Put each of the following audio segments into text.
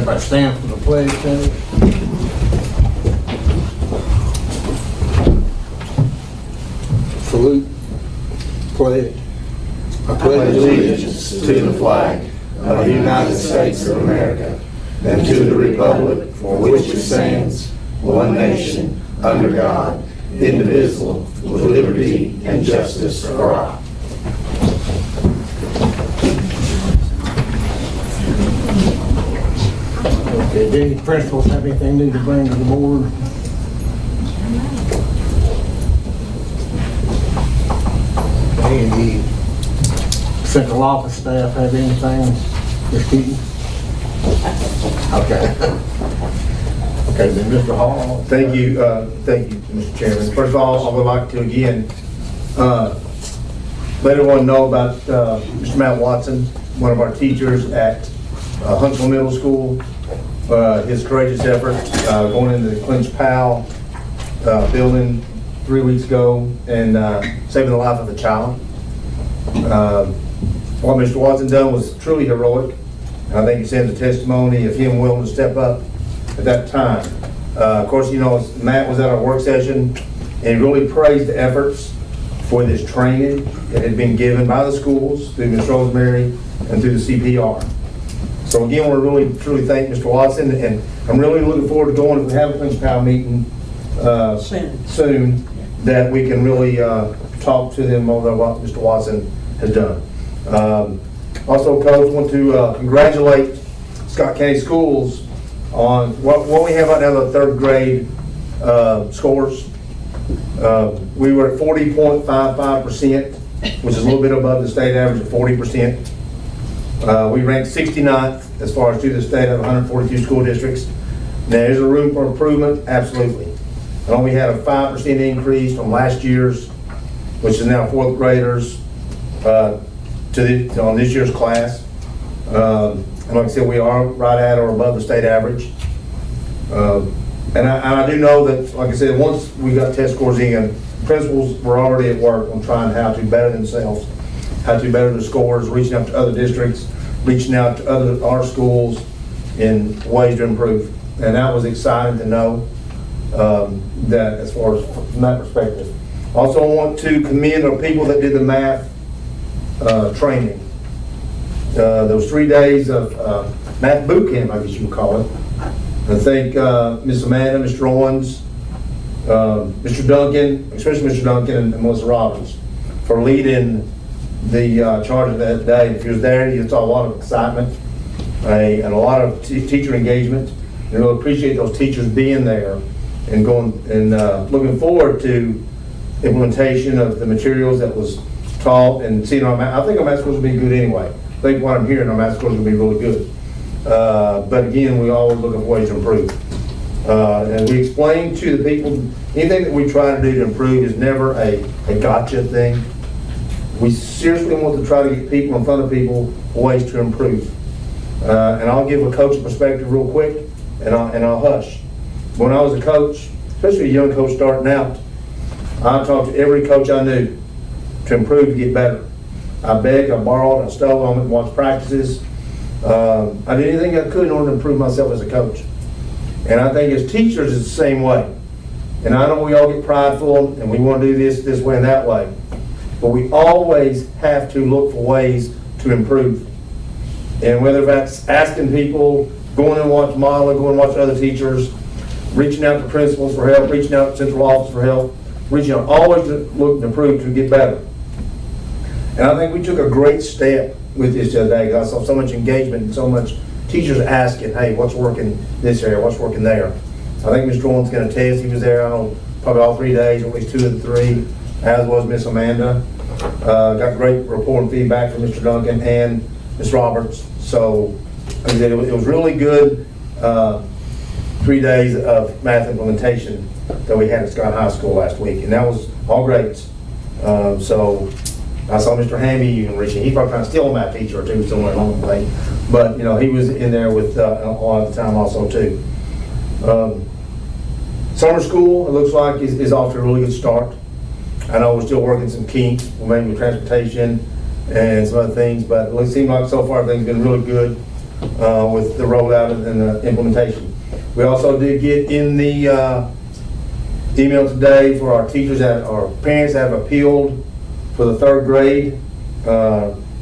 Everybody stand for the pledge, please. Salute. Pledge. I pledge allegiance to the flag of the United States of America and to the republic for which it stands, one nation, under God, indivisible, with liberty and justice for all. Okay, do any principals have anything new to bring to the board? Okay, the central office staff have anything, Ms. Keaton? Okay. Okay, then Mr. Hall. Thank you, Mr. Chairman. First of all, I would like to again let everyone know about Mr. Matt Watson, one of our teachers at Huntsville Middle School. His courageous effort going into the Clinch Powell building 3 weeks ago and saving the life of a child. What Mr. Watson done was truly heroic, and I think it sends a testimony of him willing to step up at that time. Of course, you know, Matt was at our work session and he really praised the efforts for this training that had been given by the schools through Ms. Rosemary and through the CPR. So again, we're really truly thank Mr. Watson, and I'm really looking forward to going, if we have a Clinch Powell meeting soon, that we can really talk to them about what Mr. Watson has done. Also, Coach, want to congratulate Scott County Schools on what we have right now, the third grade scores. We were at 40.55%, which is a little bit above the state average of 40%. We ranked 69th as far as to the state of 142 school districts. Now, is there room for improvement? Absolutely. And we had a 5% increase from last year's, which is now fourth graders, on this year's class. And like I said, we are right at or above the state average. And I do know that, like I said, once we got test scores in, principals were already at work on trying how to better themselves, how to better the scores, reaching out to other districts, reaching out to our schools in ways to improve. And that was exciting to know that as far as from that perspective. Also, I want to commend our people that did the math training. Those 3 days of math boot camp, I guess you would call it. I think Ms. Amanda, Mr. Owens, Mr. Duncan, especially Mr. Duncan and Melissa Roberts, for leading the charge of that day. If you was there, you saw a lot of excitement and a lot of teacher engagement. And really appreciate those teachers being there and going and looking forward to implementation of the materials that was taught and seeing our math. I think our math scores will be good anyway. I think what I'm hearing, our math scores will be really good. But again, we always look for ways to improve. And we explain to the people, anything that we try to do to improve is never a gotcha thing. We seriously want to try to get people in front of people ways to improve. And I'll give a coach perspective real quick, and I'll hush. When I was a coach, especially a young coach starting out, I talked to every coach I knew to improve, to get better. I begged, I borrowed, I stole, I went and watched practices. I did anything I could in order to improve myself as a coach. And I think as teachers, it's the same way. And I know we all get prideful and we want to do this way and that way. But we always have to look for ways to improve. And whether that's asking people, going and watch modeling, going and watch other teachers, reaching out to principals for help, reaching out to central office for help, reaching out, always to look to improve, to get better. And I think we took a great step with this the other day. I saw so much engagement and so much teachers asking, hey, what's working this area, what's working there? I think Mr. Owen's going to test. He was there, I don't know, probably all 3 days, or at least 2 of the 3, as was Miss Amanda. Got great report and feedback from Mr. Duncan and Ms. Roberts. So like I said, it was really good 3 days of math implementation that we had at Scott High School last week, and that was all grades. So I saw Mr. Hamby even reaching. He's probably trying to steal a math teacher or two somewhere along the way, but you know, he was in there with a lot of the time also too. Summer school, it looks like, is off to a really good start. I know we're still working some kinks, maybe with transportation and some other things, but it seems like so far everything's been really good. with the rollout and the implementation. We also did get in the email today for our teachers that, our parents that have appealed for the third grade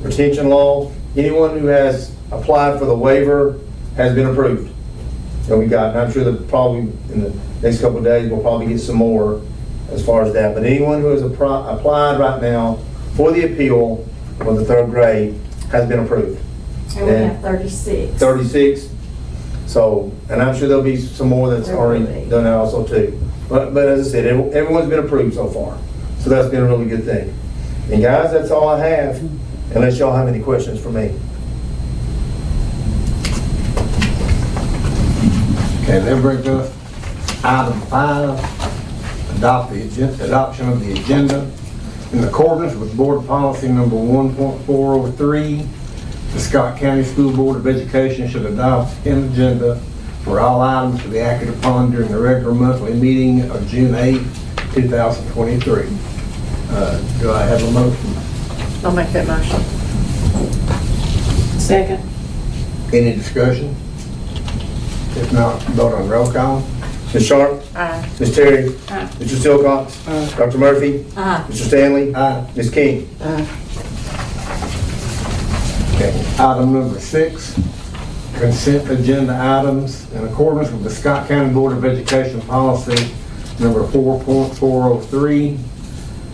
retention law. Anyone who has applied for the waiver has been approved. And we got, and I'm sure that probably in the next couple of days, we'll probably get some more as far as that. But anyone who has applied right now for the appeal for the third grade has been approved. And we have 36. 36. So, and I'm sure there'll be some more that's already done that also too. But as I said, everyone's been approved so far. So that's been a really good thing. And guys, that's all I have, unless y'all have any questions for me. Okay, that brings us item 5, adoption of the agenda. In accordance with Board Policy number 1.403, the Scott County School Board of Education should adopt an agenda for all items to be acted upon during the regular monthly meeting of June 8, 2023. Do I have a motion? I'll make that motion. Second. Any discussion? If not, vote on roll call. Ms. Sharp? Aye. Ms. Terry? Aye. Mr. Silcox? Aye. Dr. Murphy? Aye. Mr. Stanley? Aye. Ms. King? Okay, item number 6, consent agenda items. In accordance with the Scott County Board of Education policy number 4.403,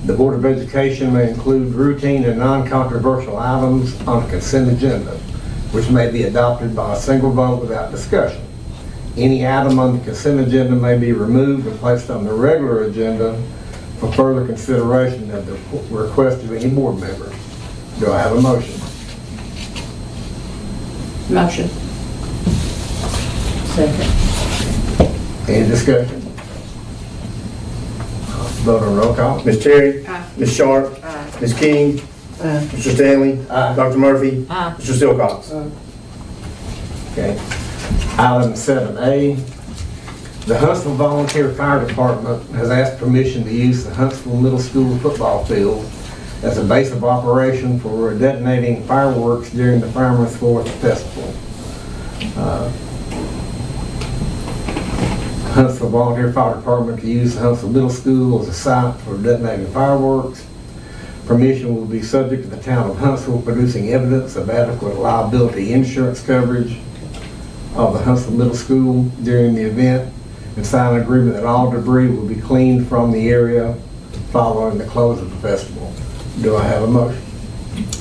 the Board of Education may include routine and non-controversial items on a consent agenda, which may be adopted by a single vote without discussion. Any item on the consent agenda may be removed and placed on the regular agenda for further consideration at the request of any board member. Do I have a motion? Motion. Second. Any discussion? Vote on roll call. Ms. Terry? Aye. Ms. Sharp? Aye. Ms. King? Aye. Mr. Stanley? Aye. Dr. Murphy? Aye. Mr. Silcox? Okay. Item 7A, the Huntsville Volunteer Fire Department has asked permission to use the Huntsville Middle School football field as a base of operation for detonating fireworks during the Fireman's Fourth Festival. Huntsville Volunteer Fire Department to use the Huntsville Middle School as a site for detonating fireworks. Permission will be subject to the town of Huntsville producing evidence of adequate liability insurance coverage of the Huntsville Middle School during the event, and sign an agreement that all debris will be cleaned from the area following the close of the festival. Do I have a motion?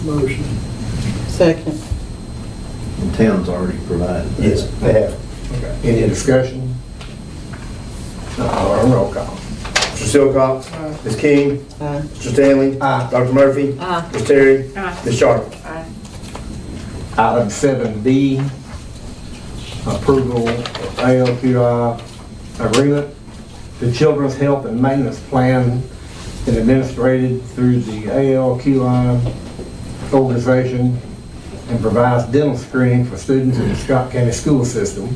Motion. Second. The town's already provided. Yes, they have. Okay. Any discussion? Roll call. Mr. Silcox? Ms. King? Aye. Mr. Stanley? Aye. Dr. Murphy? Aye. Ms. Terry? Aye. Ms. Sharp? Aye. Item 7B, approval of ALQI agreement. The Children's Health and Maintenance Plan is administered through the ALQI organization and provides dental screening for students in the Scott County school system.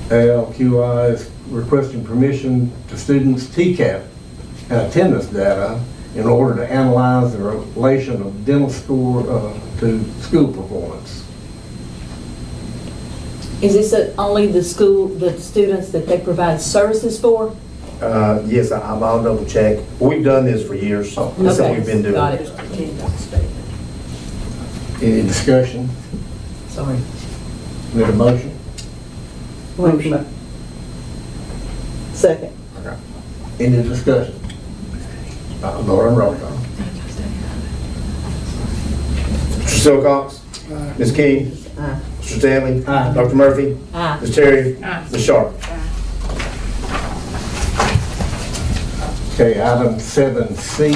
ALQI is requesting permission to students' TCAP and attendance data in order to analyze the relation of dental score to school performance. Is this only the students that they provide services for? Yes, I'll double check. We've done this for years. That's what Okay, we've been doing. got it. Any discussion? Sorry. Need a motion? Motion. Second. Any discussion? Vote on roll call. Mr. Silcox? Ms. King? Aye. Mr. Stanley? Aye. Dr. Murphy? Aye. Ms. Terry? Aye. Ms. Sharp? Okay, item 7C,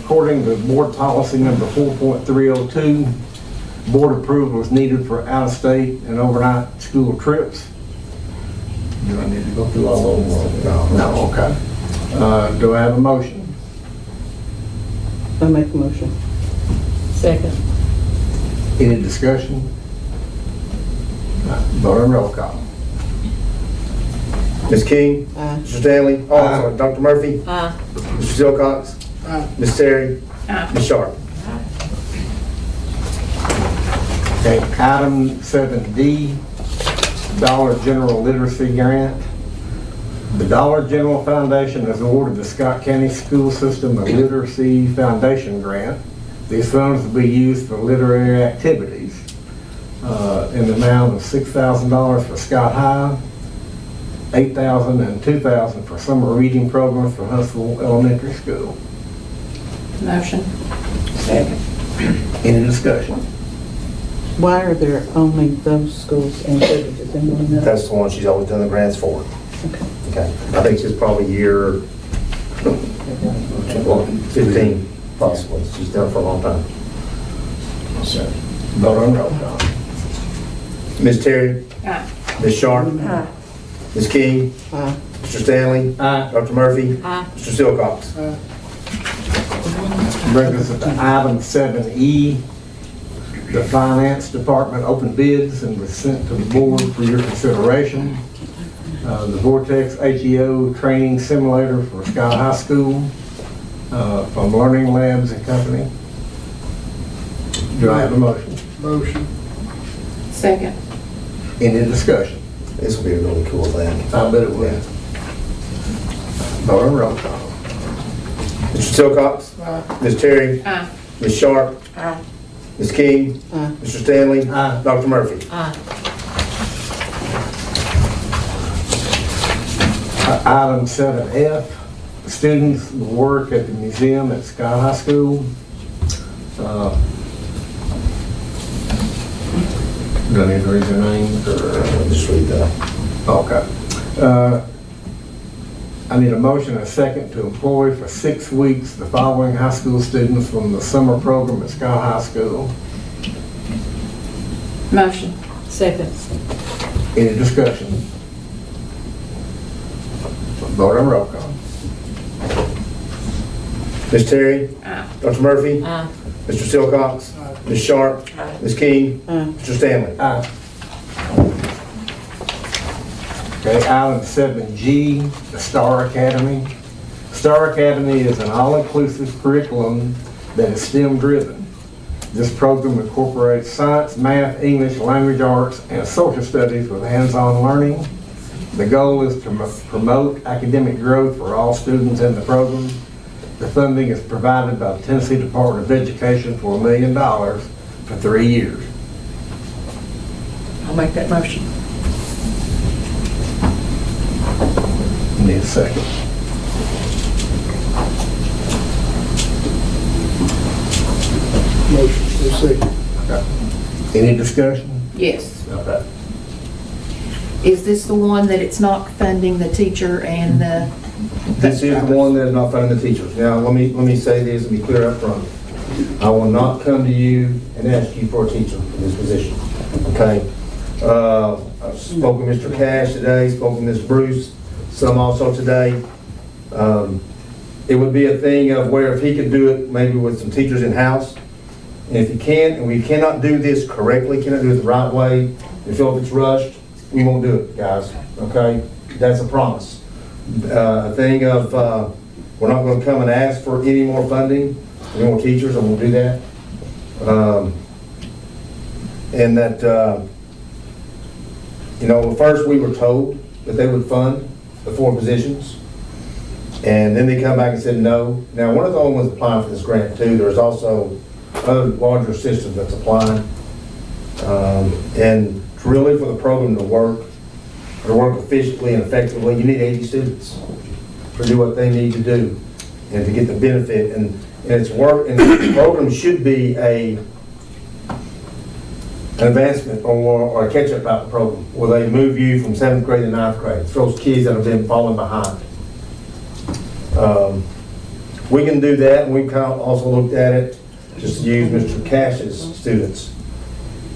according to board policy number 4.302, board approval is needed for out-of-state and overnight school trips. Do I need to go through all of them? No, okay. Do I have a motion? I'll make a motion. Second. Any discussion? Vote on roll call. Ms. King? Aye. Mr. Stanley? Oh, I'm sorry, Dr. Murphy? Aye. Mr. Silcox? Ms. Terry? Aye. Ms. Sharp? Okay, item 7D, Dollar General Literacy Grant. The Dollar General Foundation has awarded the Scott County School System a Literacy Foundation grant. These funds will be used for literary activities in the amount of $6,000 for Scott High, $8,000 and $2,000 for summer reading programs for Huntsville Elementary School. Motion. Second. Any discussion? Why are there only those schools included? Does anyone know? That's the one she's always done the grants for. Okay. Okay. I think she's probably year 15, possibly. She's done it for a long time. Vote on roll call. Ms. Terry? Aye. Ms. Sharp? Aye. Ms. King? Aye. Mr. Stanley? Aye. Dr. Murphy? Aye. Mr. Silcox? Brings us to item 7E. The Finance Department opened bids and was sent to the board for your consideration. The Vortex HEO Training Simulator for Sky High School from Learning Labs and Company. Do I have a motion? Second. Any discussion? This will be a really cool thing. I bet it will. Vote on roll call. Mr. Silcox? Ms. Terry? Aye. Ms. Sharp? Aye. Ms. King? Aye. Mr. Stanley? Aye. Dr. Murphy? Aye. Item 7F, students will work at the museum at Scott High School. Do I need to read their names or? Just read that. Okay. I need a motion and a second to employ for 6 weeks the following high school students from the summer program at Scott High School. Motion. Second. Any discussion? Vote on roll call. Ms. Terry? Aye. Dr. Murphy? Aye. Mr. Silcox? Ms. Sharp? Ms. King? Aye. Mr. Stanley? Aye. Okay, item 7G, the Star Academy. Star Academy is an all-inclusive curriculum that is STEM-driven. This program incorporates science, math, English, language arts, and social studies with hands-on learning. The goal is to promote academic growth for all students in the program. The funding is provided by the Tennessee Department of Education for $1 million for 3 years. I'll make that motion. Need a second. Okay. Any discussion? Yes. Okay. Is this the one that it's not funding the teacher and the? This is the one that is not funding the teachers. Now, let me say this and be clear up front. I will not come to you and ask you for a teacher for this position, okay? I spoke with Mr. Cash today, spoke with Ms. Bruce, some also today. It would be a thing of where if he could do it maybe with some teachers in-house, and if he can't, and we cannot do this correctly, cannot do it the right way, and feel if it's rushed, we won't do it, guys, okay? That's a promise. A thing of, we're not gonna come and ask for any more funding, any more teachers, I won't do that. And that, first we were told that they would fund the 4 positions, and then they come back and said no. Now, one of the only ones applying for this grant too, there's also other larger systems that's applying. And really for the program to work efficiently and effectively, you need 80 students to do what they need to do and to get the benefit. And it's work, and the program should be an advancement or a catch-up type of program where they move you from 7th grade to 9th grade. For those kids that have been falling behind. We can do that, and we've kind of also looked at it, just to use Mr. Cash's students.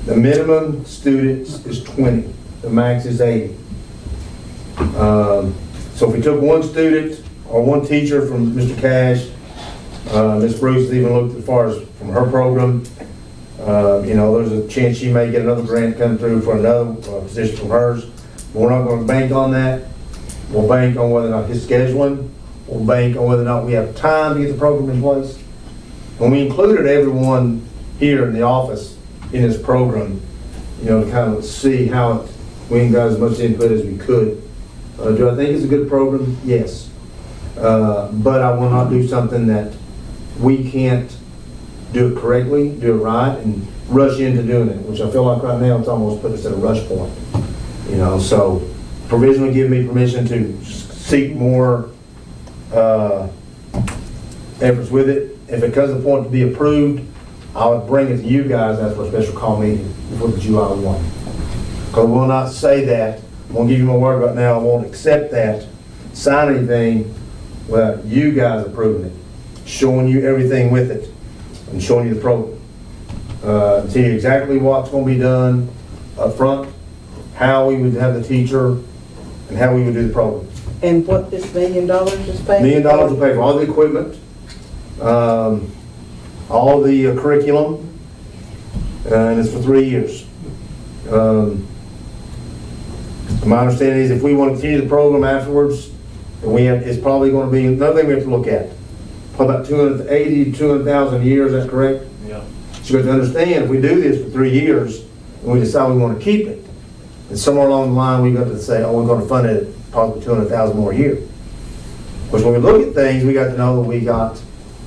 The minimum students is 20, the max is 80. So if we took one student or one teacher from Mr. Cash, Ms. Bruce has even looked as far as from her program, there's a chance she may get another grant come through for another position from hers. But we're not going to bank on that. We'll bank on whether or not his scheduling. We'll bank on whether or not we have time to get the program in place. When we included everyone here in the office in this program, you know, to kind of see how we can got as much input as we could. Do I think it's a good program? Yes. But I will not do something that we can't do it correctly, do it right, and rush into doing it, which I feel like right now it's almost put us at a rush point. You know, so provisionally give me permission to seek more efforts with it. If it comes to the point to be approved, I would bring it to you guys as for a special call meeting before the July 1. Because I will not say that. I'm going to give you my word right now. I won't accept that, sign anything without you guys approving it, showing you everything with it, and showing you the program. Tell you exactly what's going to be done up front, how we would have the teacher, and how we would do the program. And what this $1 million is paying? $1 million will pay for all the equipment, all the curriculum, and it's for 3 years. My understanding is if we want to continue the program afterwards, it's probably going to be, another thing we have to look at, probably about 280, 200,000 a year, is that correct? Yeah. So you have to understand, if we do this for 3 years, and we decide we want to keep it, and somewhere along the line, we got to say, oh, we're going to fund it at possibly 200,000 more a year. Because when we look at things, we got to know that we got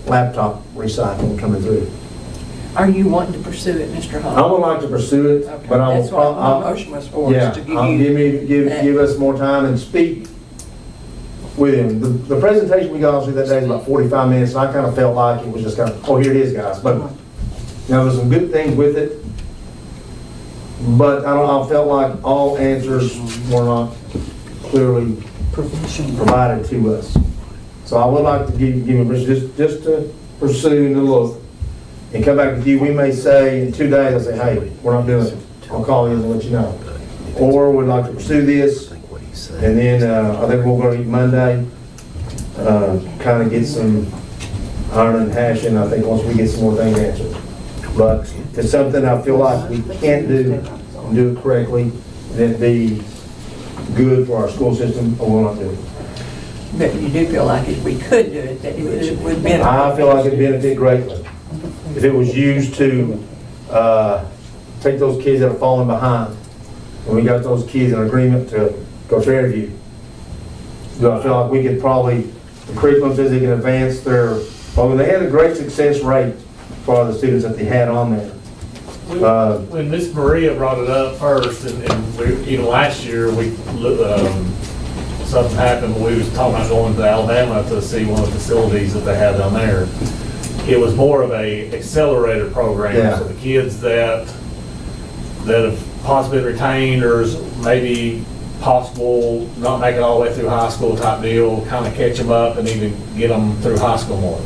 laptop recycling coming through. Are you wanting to pursue it, Mr. I Hall? would like to pursue it, Okay, but I will. that's what my motion was for, Yeah, is to give you. give us more time and speak with him. The presentation we got through that day is about 45 minutes, and I kind of felt like it was just kind of, oh, here it is, guys. But, you know, there's some good things with it, but I felt like all answers were not clearly provided to us. So I would like to give you permission just to pursue and to look and come back with you. We may say in 2 days, I'll say, hey, we're not doing it. I'll call you and let you know. Or we'd like to pursue this, and then I think we're going to meet Monday, kind of get some iron and hashing, I think, once we get some more things answered. But if it's something I feel like we can't do and do it correctly, then it'd be good for our school system, I will not do it. But you do feel like if we could do it, that it would benefit. I feel like it'd benefit greatly if it was used to take those kids that are falling behind. And we got those kids in agreement to go Fairview. Do I feel like we could probably, the curriculum says they can advance their, well, they had a great success rate for the students that they had on there. When Miss Maria brought it up first, and we, even last year, something happened, we was talking about going to Alabama to see one of the facilities that they have down there. It was more of a accelerator program, Yeah. so the kids that have possibly been retained or is maybe possible not make it all the way through high school type deal, kind of catch them up and even get them through high school more.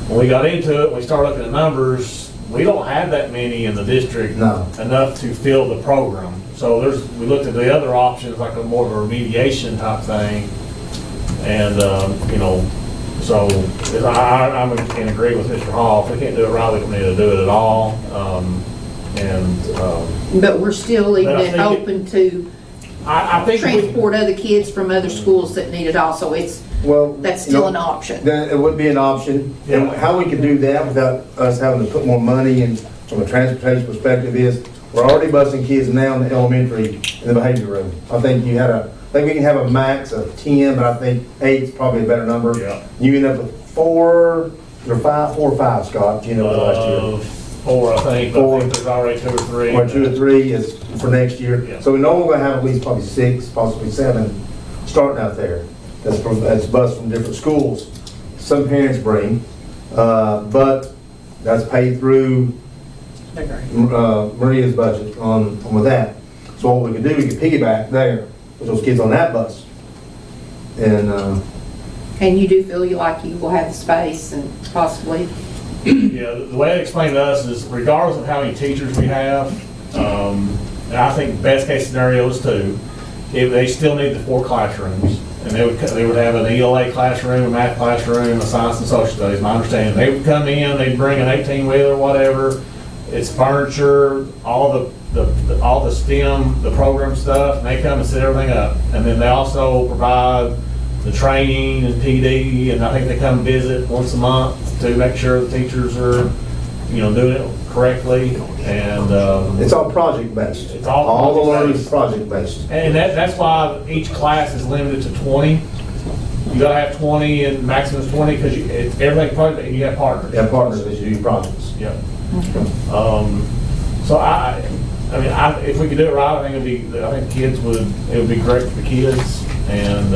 When we got into it, we started looking at numbers, we don't have that many in the district. No. Enough to fill the program. So we looked at the other options, like a more of a remediation type thing. And, you know, so I'm in agreement with Mr. Hall. If we can't do it right, we don't need to do it at all. But we're still But I even think open to I think transport other kids from other schools that need it also. Well, That's you know, still an option. Then it would be an option. And Yeah. how we could do that without us having to put more money in from a transportation perspective is, we're already busing kids now in the elementary in the behavior room. I think we can have a max of 10, but I think 8 is probably a better number. Yeah. You end up with 4 or 5, Scott, you know, the last year. 4, I think. But Four. I think there's already 2 or 3. Or 2 or 3 is for next year. Yeah. So we know we're gonna have at least probably 6, possibly 7 starting out there. That's bused from different schools. Some parents bring, but that's paid through Maria's budget on with that. So what we could do, we could piggyback there with those kids on that bus. And And you do feel like you will have the space and possibly, Yeah, the way they explained to us is regardless of how many teachers we have, and I think best case scenario is 2, if they still need the 4 classrooms. And they would have an ELA classroom, a math classroom, a science and social studies, my understanding. They would come in, they'd bring an 18-wheeler, whatever. It's furniture, all the STEM, the program stuff, and they come and set everything up. And then they also provide the training and PD, and I think they come visit once a month to make sure the teachers are doing it correctly, and, It's all project-based. It's all All the learning is project-based. project-based. and that's why each class is limited to 20. You gotta have 20 and maximum is 20, because it's everything project, and you have partners. They have partners that do projects. Yep. So if we could do it right, I think it would be great for the kids, and,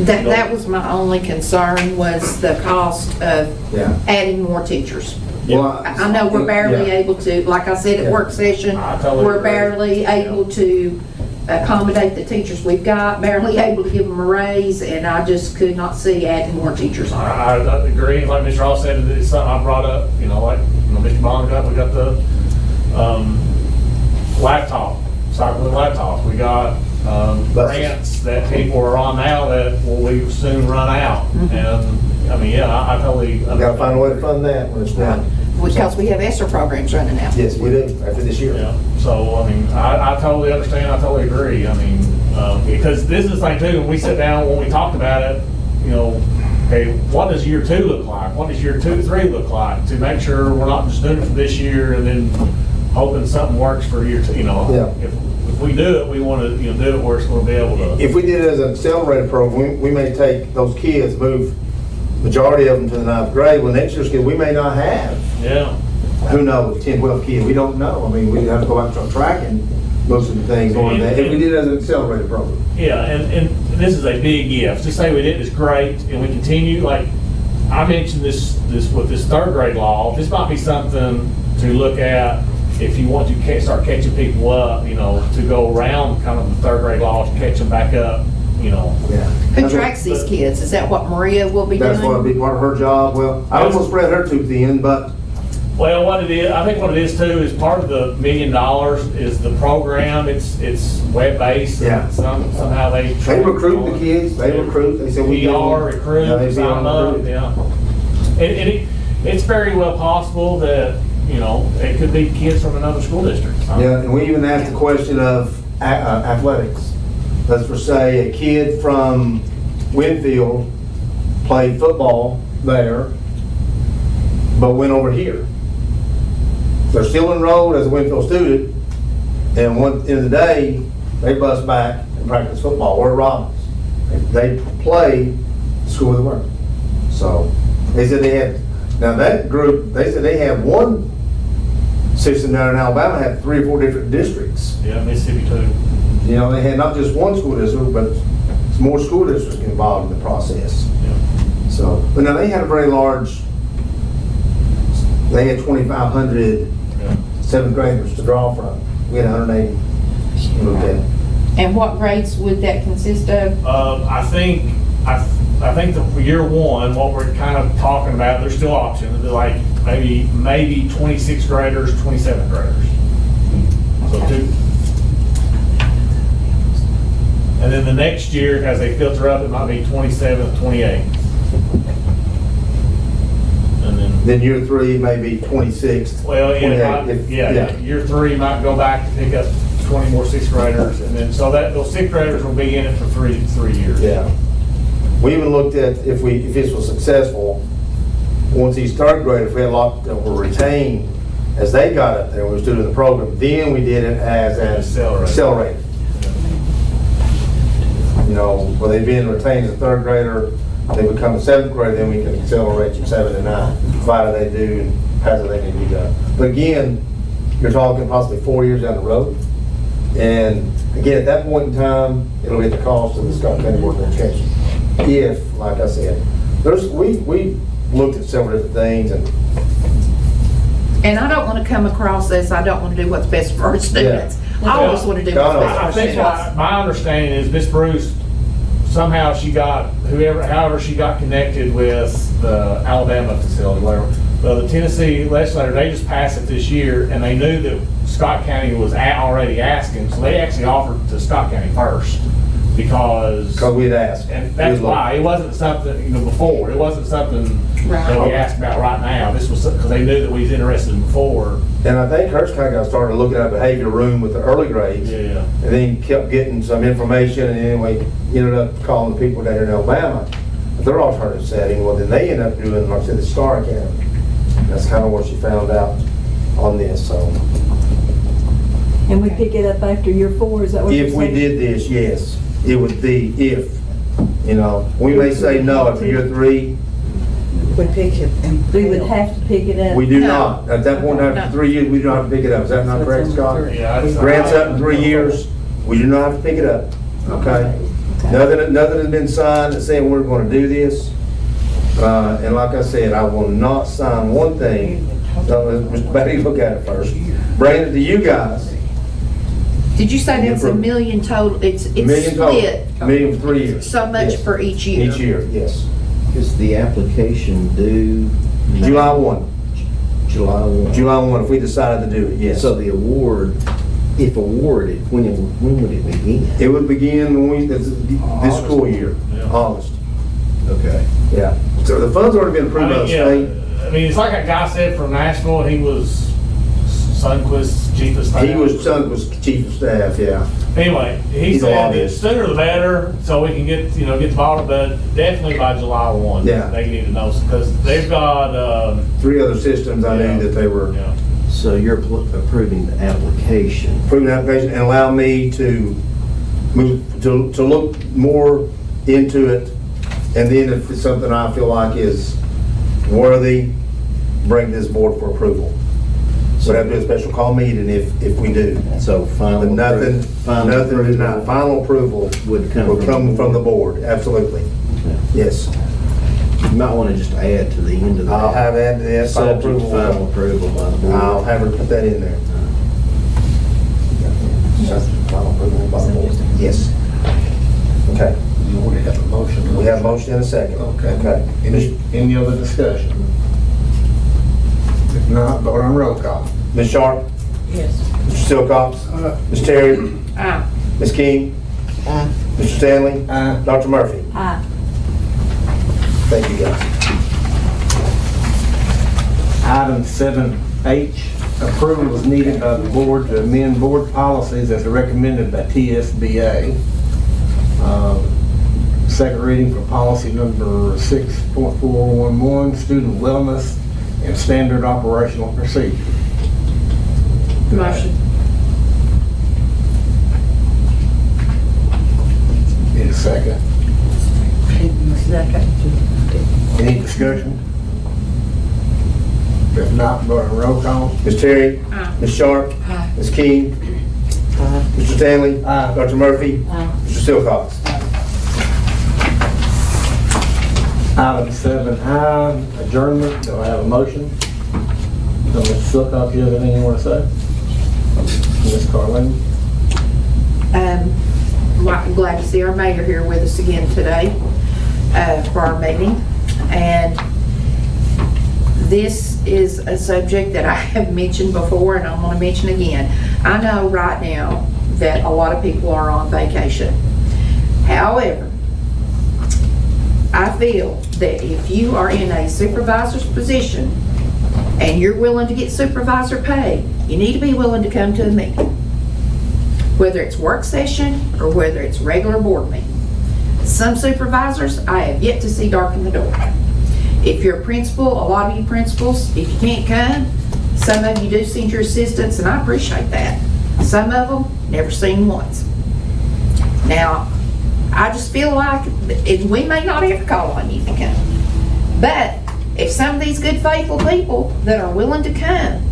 That was my only concern, was the cost of Yeah. adding more teachers. Well, I know we're barely yeah. able to, like I said Yeah. at work session, I totally we're agree. barely able to accommodate the teachers we've got, barely able to give them a raise, and I just could not see adding more teachers on. I agree, like Mr. Ross said, it's something I brought up, Mr. Bond we got the, cycle with laptops, we got, grants that people are on now that will soon run out, and, I totally. We gotta find a way to fund that when it's done. Because we have ESSER programs running out. Yes, we do, after this year. Yeah, so, I totally understand, I totally agree, because this is the thing too, when we sit down, when we talked about it, okay, what does year 2 look like? What does year 2, 3 look like? To make sure we're not just doing it for this year and then hoping something works for year 2, Yeah. If we do it, we want to, do it where it's going to be able to. If we did it as an accelerated program, we may take those kids, move majority of them to the 9th grade. Well, next year's kid, we may not have, Yeah. who knows, 10, 12 kids, we don't know. We have to go out and start tracking most of the things on that, if we did it as an accelerated program. Yeah, and this is a big if. Just say we did this great and we continue, like I mentioned this with this 3rd grade law, this might be something to look at if you want to start catching people up, to go around kind of the 3rd grade laws, catch them back up, Yeah. Who tracks these kids? Is that what Maria will be doing? That's what would be part of her job. Well, I don't want to spread her too thin, but Well, what it is, I think what it is too, is part of the $1 million is the program, it's web-based. Yeah. Somehow they. recruit the kids, they said we do. PR, recruit, Yeah, they be sign on up, recruit. yeah. And it's very well possible that, it could be kids from another school district. Yeah, and we even asked the question of athletics. Let's for say a kid from Winfield played football there, but went over here. They're still enrolled as a Winfield student, and one end of the day, they bus back and practice football, or Robbins. They play school of the work. So, they said they had, now that group, they said they have one system down in Alabama, had 3 or 4 different districts. Yeah, Mississippi too. They had not just one school district, but more school districts involved in the process. Yeah. So, but now they had a very large, they had 2,500 Yeah. 7th graders to draw from. We had 180. Okay. And what grades would that consist of? I think that for year 1, what we're kind of talking about, there's still options, they're like maybe 26 graders, 27 graders. So 2. And then the next year, as they filter up, it might be 27, 28. And Then year 3, maybe 26. well, yeah, 28, yeah, year 3 might go back to pick up 20 more 6th graders, and then, so that, those 6th graders will be in it for three years. Yeah. We even looked at, if this was successful, once these 3rd graders, if we had a lot that were retained as they got up there, we were still doing the program, then we did it as an accelerated. Where they've been retained as a 3rd grader, they become a 7th grader, then we can accelerate from 7 to 9, provided they do and pass it, they can be done. But again, you're talking possibly 4 years down the road. And again, at that point in time, it'll be at the cost of the Scott County Board of Education. If, like I said, we looked at several different things, And I don't want to come across as I don't want to do what's best for our students. I always want to do what's best for I our think students. my understanding is Miss Bruce, somehow she got, however she got connected with the Alabama facility, whatever. But the Tennessee legislature, they just passed it this year, and they knew that Scott County was already asking, so they actually offered to Scott County first, because we had asked. and that's why, it wasn't something, before, it wasn't something that we Right. asked about right now. This was, because they knew that we was interested in before. And I think Hurst kind of got started looking at a behavior room with the early grades. Yeah. And then kept getting some information, and anyway, ended up calling the people down here in Alabama, their alternative setting. Well, then they ended up doing, like I said, the Star Academy. That's kind of what she found out on this, so. And we pick it up after year 4, is that what you're If saying? we did this, yes, it would be if, you know, we may say no after year 3. We pick it and. We would have to pick it up. We do No. not. At that point, after No. 3 years, we don't have to pick it up. Is that not correct, Scott? Yeah, Grants up in 3 years, we do not have to pick it up, okay? Nothing has been signed that saying we're gonna do this. And like I said, I will not sign one thing, Mr. Beatty, look at it first. Bring it to you guys, Did you say that's a million total? It's million total, split million for 3 years. so much Yes. for each year? Each year, yes. Is the application due? July 1, July 1? July 1, if we decided to do it, yes. So the award, if awarded, when would it begin? It would begin when this school year, Yeah. August. Okay. Yeah. So the fund's already been I approved by mean, the yeah, state. I mean, it's like a guy said from Nashville, he was Sunquist's chief of staff. He was chief of staff, yeah. Anyway, he He's a said the lobbyist. sooner the better, so we can get the ball, but definitely by July 1. Yeah. They need to know, because they've got, 3 other systems I Yeah. knew that they were yeah. So you're approving the application. approving the application and allow me to move, to look more into it. And then if it's something I feel like is worthy, bring this board for approval. So have to do a special call meeting if we do. So final. But nothing, final nothing is not, approval final approval Would come will come from the board, absolutely. Yes. You might want to just add to the end of that. I'll have added that final Subject to approval. final approval by the board. I'll have her put that in there. Final approval by the board. Yes. Okay. You already have a motion. We have a motion in a second. Okay. Okay. Any other discussion? If not, vote on roll call. Ms. Sharp? Yes. Mr. Silcox? Ms. Terry? Ah, Ms. King? Aye. Mr. Stanley? Aye. Dr. Murphy? Aye. Thank you, guys. Item 7H, approval is needed by the board to amend board policies as recommended by TSBA. Second reading for policy number 6.411, student wellness and standard operational procedure. motion. Need a second? Second. Any discussion? If not, vote on roll call. Ms. Terry? Aye. Ms. Sharp? Aye. Ms. King? Aye. Mr. Stanley? Aye. Dr. Murphy? Aye. Mr. Silcox? Item 7I, adjournment. Do I have a motion? So, Mr. Silcox, you have anything you want to say? Ms. Carlin? I'm glad to see our mayor here with us again today for our meeting. And this is a subject that I have mentioned before and I'm going to mention again. I know right now that a lot of people are on vacation. However, I feel that if you are in a supervisor's position and you're willing to get supervisor pay, you need to be willing to come to a meeting. Whether it's work session or whether it's regular board meeting. Some supervisors, I have yet to see darken the door. If you're a principal, a lot of you principals, if you can't come, some of you do send your assistants, and I appreciate that. Some of them, never seen once. Now, I just feel like, we may not ever call on you to come, but if some of these good faithful people that are willing to come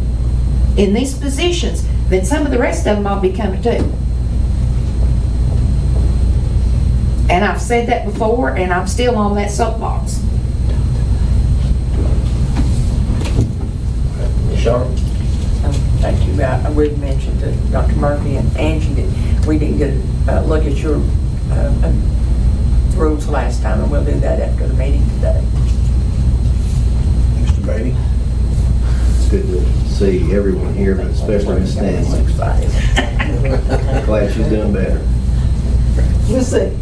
in these positions, then some of the rest of them I'll be coming too. And I've said that before, and I'm still on that soapbox. Ms. Sharp? Thank you. I would mention to Dr. Murphy and Angie that we didn't get a look at your rules last time, and we'll do that after the meeting today. Mr. Beatty? It's good to see everyone here, but especially Ms. Stanley. Excited. Glad she's doing better. We'll see.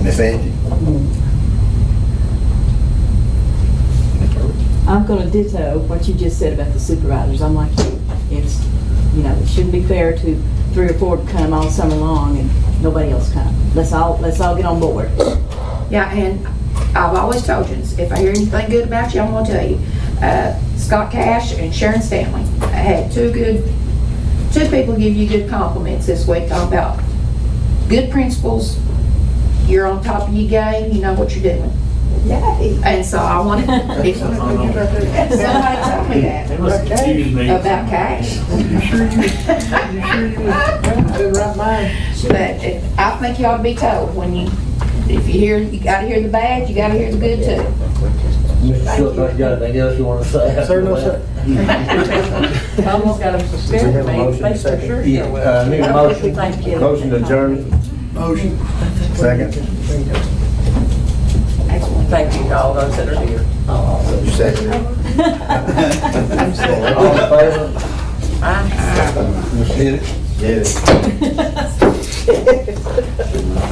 Ms. Angie? I'm gonna ditto what you just said about the supervisors. I'm like you. It's, it shouldn't be fair to 3 or 4 to come all summer long and nobody else come. Let's all get on board. Yeah, and I've always told you, if I hear anything good about you, I'm gonna tell you. Scott Cash and Sharon Stanley. I had two people give you good compliments this week, talking about good principals. You're on top of your game, you know what you're doing. Yay. And so I wanted, somebody told me that It was confusing me. about Cash. But I think you ought to be told when if you hear, you gotta hear the bad, you gotta hear the good too. Mr. Schultz, you got anything else you want to say? Sir, no, sir. Almost got him suspended, We have a man. motion, Thanks for second. sure. Need a motion? Thank you. Motion to adjourn. Motion. Second. Thank you to all those that are here. You second. All in favor? Aye. Get it? Get it.